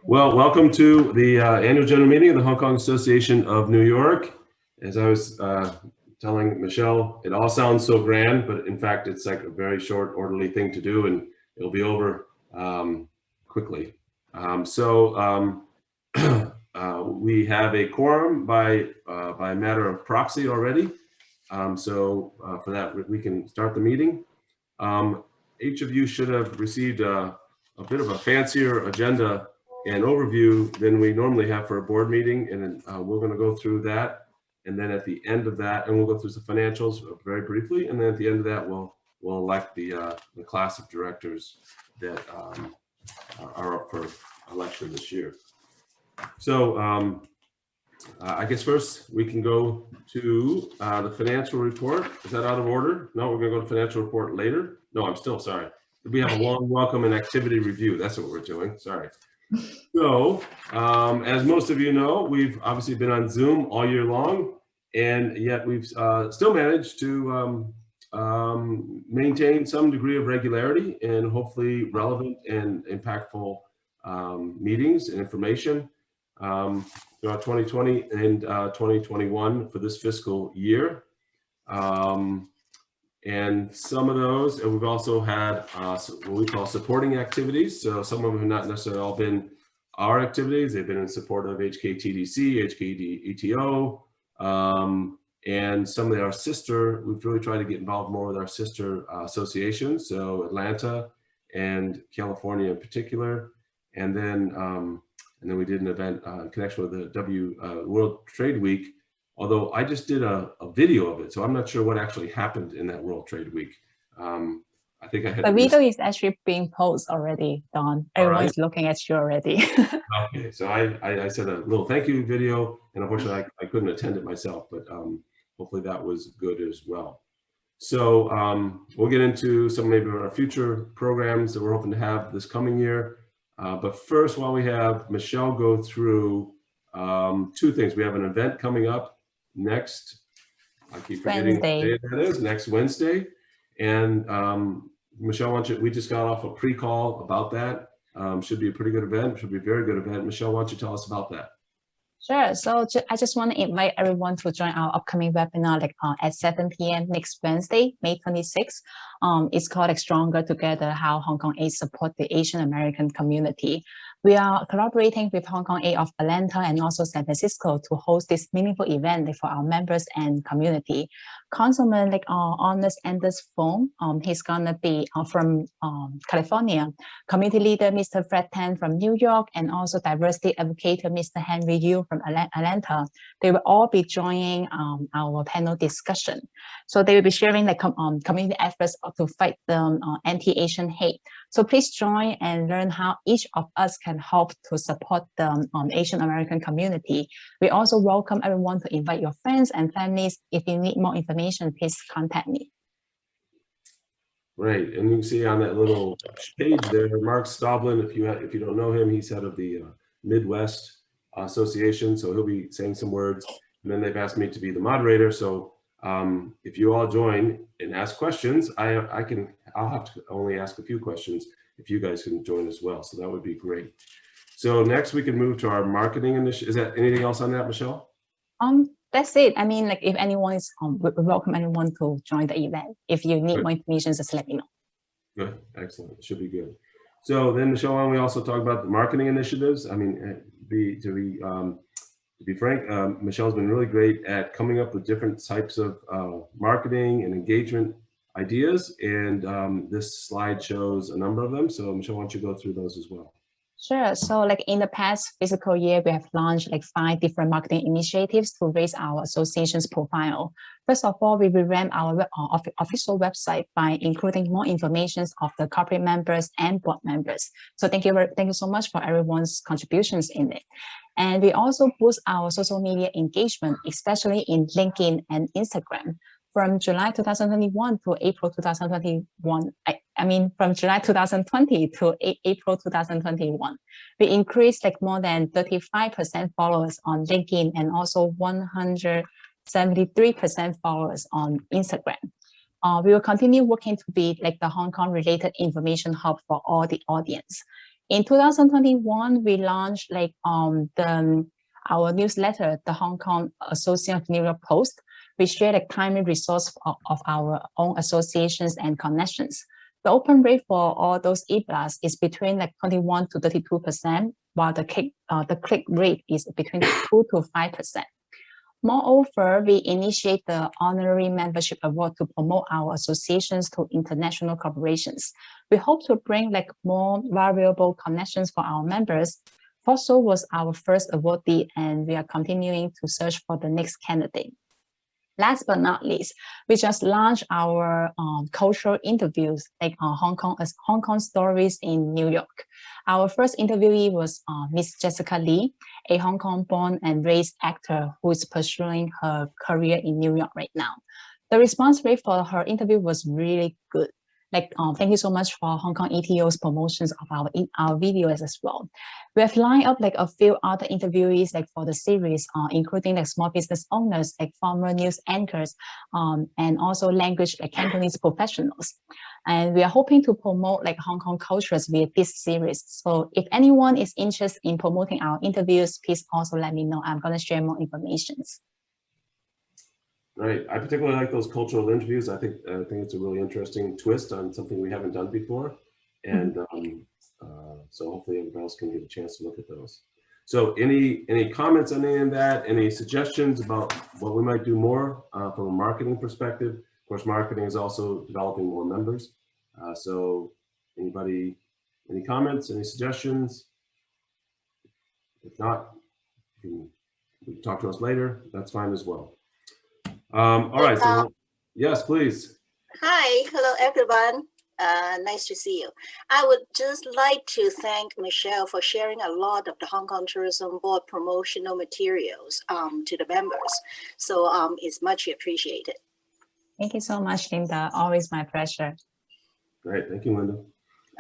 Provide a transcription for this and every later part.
Well, welcome to the annual general meeting of the Hong Kong Association of New York. As I was telling Michelle, it all sounds so grand, but in fact, it's like a very short, orderly thing to do, and it'll be over quickly. We have a quorum by matter of proxy already. For that, we can start the meeting. Each of you should have received a bit of a fancier agenda and overview than we normally have for a board meeting, and we're going to go through that, and then at the end of that, and we'll go through some financials very briefly, and then at the end of that, we'll elect the class of directors that are up for election this year. So I guess first we can go to the financial report. Is that out of order? No, we're going to go to financial report later. No, I'm still sorry. We have a long welcome and activity review. That's what we're doing. Sorry. So, as most of you know, we've obviously been on Zoom all year long, and yet we've still managed to maintain some degree of regularity and hopefully relevant and impactful meetings and information throughout 2020 and 2021 for this fiscal year. And some of those, and we've also had what we call supporting activities. So some of them have not necessarily all been our activities. They've been in support of HKTDC, HKETO, and some of our sister, we've really tried to get involved more with our sister associations. So Atlanta and California in particular. And then we did an event in connection with the World Trade Week. Although I just did a video of it, so I'm not sure what actually happened in that World Trade Week. I think I had the video is actually being posted already, Don. Everyone's looking at you already. Okay, so I said a little thank you video, and unfortunately I couldn't attend it myself, but hopefully that was good as well. So we'll get into some maybe of our future programs that we're hoping to have this coming year. But first, while we have Michelle go through two things. We have an event coming up next, I keep forgetting what day that is, next Wednesday. And Michelle, we just got off a pre-call about that. Should be a pretty good event, should be a very good event. Michelle, why don't you tell us about that? Sure. So I just want to invite everyone to join our upcoming webinar at 7 p.m. next Wednesday, May 26th. It's called Stronger Together, How Hong Kong Aid Support the Asian American Community. We are collaborating with Hong Kong Aid of Atlanta and also San Francisco to host this meaningful event for our members and community. Councilman Honest Anders Fong, he's gonna be from California. Community leader Mr. Fred Tan from New York, and also diversity advocate Mr. Henry Yu from Atlanta. They will all be joining our panel discussion. So they will be sharing community efforts to fight the anti-Asian hate. So please join and learn how each of us can help to support the Asian American community. We also welcome everyone to invite your friends and families. If you need more information, please contact me. Great, and you can see on that little page there, Mark Stoblin, if you don't know him, he's head of the Midwest Association, so he'll be saying some words. And then they've asked me to be the moderator, so if you all join and ask questions, I'll have to only ask a few questions if you guys can join as well, so that would be great. So next we can move to our marketing initiative. Is that anything else on that, Michelle? That's it. I mean, if anyone is, we welcome anyone to join the event. If you need more information, just let me know. Good, excellent, it should be good. So then, Michelle, why don't we also talk about the marketing initiatives? I mean, to be frank, Michelle's been really great at coming up with different types of marketing and engagement ideas, and this slide shows a number of them. So Michelle, why don't you go through those as well? Sure. So in the past fiscal year, we have launched 5 different marketing initiatives to raise our association's profile. First of all, we revamped our official website by including more information of the corporate members and board members. So thank you so much for everyone's contributions in it. And we also boost our social media engagement, especially in LinkedIn and Instagram. From July 2021 to April 2021, from July 2020 to April 2021, we increased more than 35% followers on LinkedIn and also 173% followers on Instagram. We will continue working to be the Hong Kong related information hub for all the audience. In 2021, we launched our newsletter, the Hong Kong Association of New York Post. We share a timely resource of our own associations and connections. The open rate for all those e-blasts is between 21 to 32%, while the click rate is between 2 to 5%. Moreover, we initiate the honorary membership award to promote our associations to international corporations. We hope to bring more valuable connections for our members. Fossil was our first awardee, and we are continuing to search for the next candidate. Last but not least, we just launched our cultural interviews, Hong Kong Stories in New York. Our first interviewee was Miss Jessica Lee, a Hong Kong-born and raised actor who is pursuing her career in New York right now. The response rate for her interview was really good. Thank you so much for Hong Kong ETO's promotions of our videos as well. We have lined up a few other interviewees for the series, including small business owners, former news anchors, and also language Cantonese professionals. And we are hoping to promote Hong Kong cultures via this series. So if anyone is interested in promoting our interviews, please also let me know. I'm going to share more information. Right. I particularly like those cultural interviews. I think it's a really interesting twist on something we haven't done before. And so hopefully everybody else can get a chance to look at those. So any comments on any of that? Any suggestions about what we might do more from a marketing perspective? Of course, marketing is also developing more members. So anybody, any comments, any suggestions? If not, you can talk to us later. That's fine as well. All right, so yes, please. Hi, hello everyone. Nice to see you. I would just like to thank Michelle for sharing a lot of the Hong Kong Tourism Board promotional materials to the members. So it's much appreciated. Thank you so much, Linda. Always my pleasure. Great, thank you, Linda.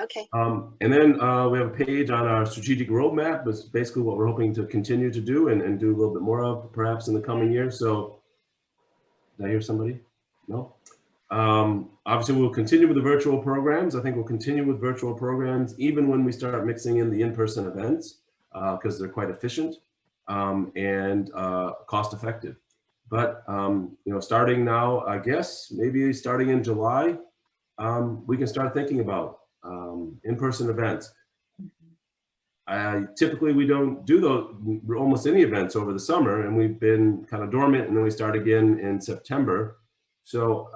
Okay. And then we have a page on our strategic roadmap. That's basically what we're hoping to continue to do and do a little bit more of perhaps in the coming year. So did I hear somebody? No? Obviously, we'll continue with the virtual programs. I think we'll continue with virtual programs even when we start mixing in the in-person events because they're quite efficient and cost effective. But, starting now, I guess, maybe starting in July, we can start thinking about in-person events. Typically, we don't do almost any events over the summer, and we've been kind of dormant, and then we start again in September. So,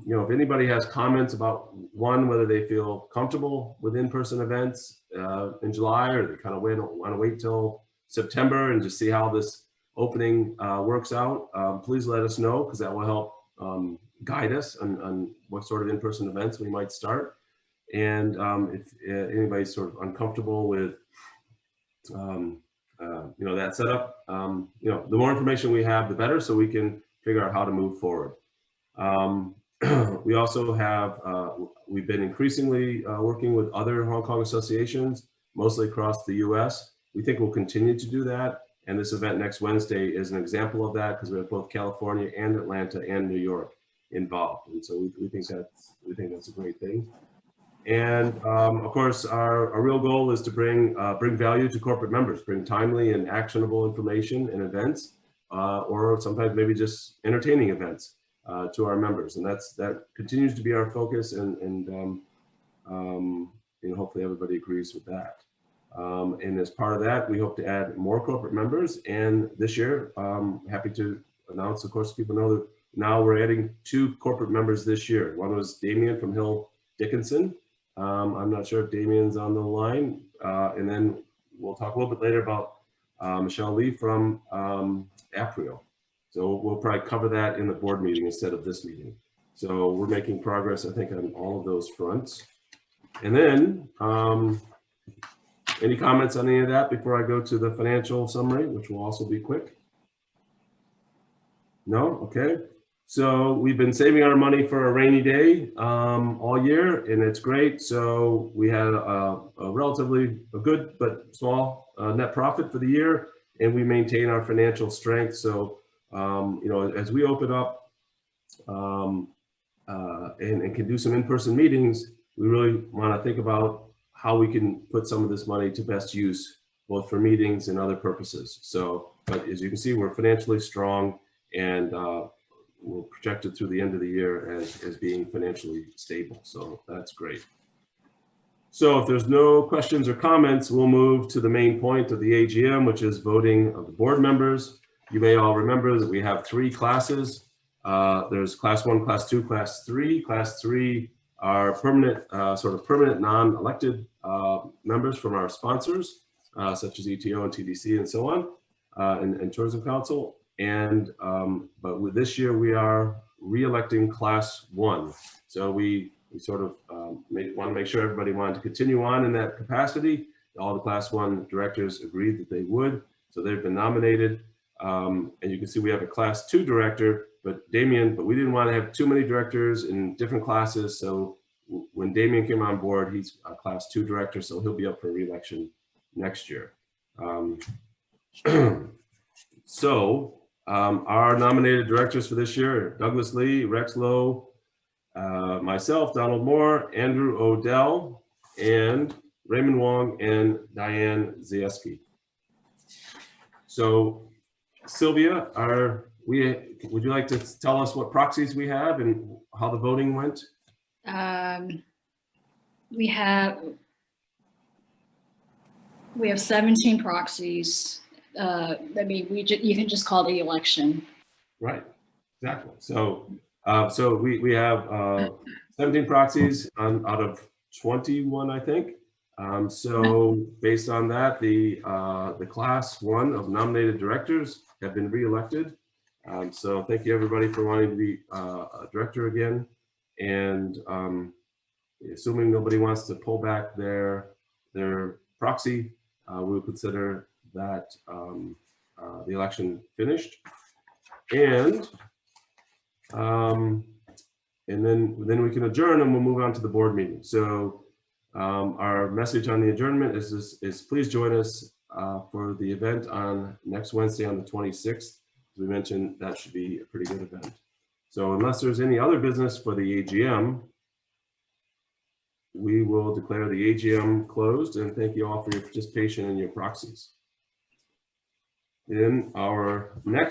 if anybody has comments about whether they feel comfortable with in-person events in July, or they kind of want to wait till September and just see how this opening works out, please let us know, because that will help guide us on what sort of in-person events we might start. And if anybody's sort of uncomfortable with that setup, the more information we have, the better, so we can figure out how to move forward. We also have, we've been increasingly working with other Hong Kong associations, mostly across the US. We think we'll continue to do that. And this event next Wednesday is an example of that, because we have both California and Atlanta and New York involved. And so we think that's a great thing. And of course, our real goal is to bring value to corporate members, bring timely and actionable information and events, or sometimes maybe just entertaining events to our members. And that continues to be our focus, and hopefully everybody agrees with that. And as part of that, we hope to add more corporate members. And this year, happy to announce, of course, people know that now we're adding 2 corporate members this year. One was Damien from Hill Dickinson. I'm not sure if Damien's on the line. And then we'll talk a little bit later about Michelle Lee from Aprio. So we'll probably cover that in the board meeting instead of this meeting. So we're making progress, I think, on all of those fronts. And then, any comments on any of that before I go to the financial summary, which will also be quick? No? Okay. So we've been saving our money for a rainy day all year, and it's great. So we had a relatively good but small net profit for the year, and we maintain our financial strength. So, as we open up and can do some in-person meetings, we really want to think about how we can put some of this money to best use, both for meetings and other purposes. So, but as you can see, we're financially strong, and we're projected through the end of the year as being financially stable. So that's great. So if there's no questions or comments, we'll move to the main point of the AGM, which is voting of the board members. You may all remember that we have 3 classes. There's class 1, class 2, class 3. Class 3 are permanent, sort of permanent non-elected members from our sponsors, such as ETO and TDC and so on, and Tourism Council. And but with this year we are re-electing class 1. So we sort of want to make sure everybody wanted to continue on in that capacity. All the class 1 directors agreed that they would, so they've been nominated. And you can see we have a class 2 director, but we didn't want to have too many directors in different classes. So when Damien came on board, he's a class 2 director, so he'll be up for re-election next year. Our nominated directors for this year are Douglas Lee, Rex Lowe, myself, Donald Moore, Andrew Odell, and Raymond Wong and Diane Zieski. So Sylvia, would you like to tell us what proxies we have and how the voting went? We have 17 proxies. I mean, you can just call the election. Right, exactly. So we have 17 proxies out of 21, I think. So based on that, the class 1 of nominated directors have been re-elected. So thank you everybody for wanting to be a director again. And assuming nobody wants to pull back their proxy, we'll consider that the election finished. And then we can adjourn and we'll move on to the board meeting. So our message on the adjournment is please join us for the event on next Wednesday on the 26th. As we mentioned, that should be a pretty good event. So unless there's any other business for the AGM, we will declare the AGM closed, and thank you all for your participation and your proxies. In our next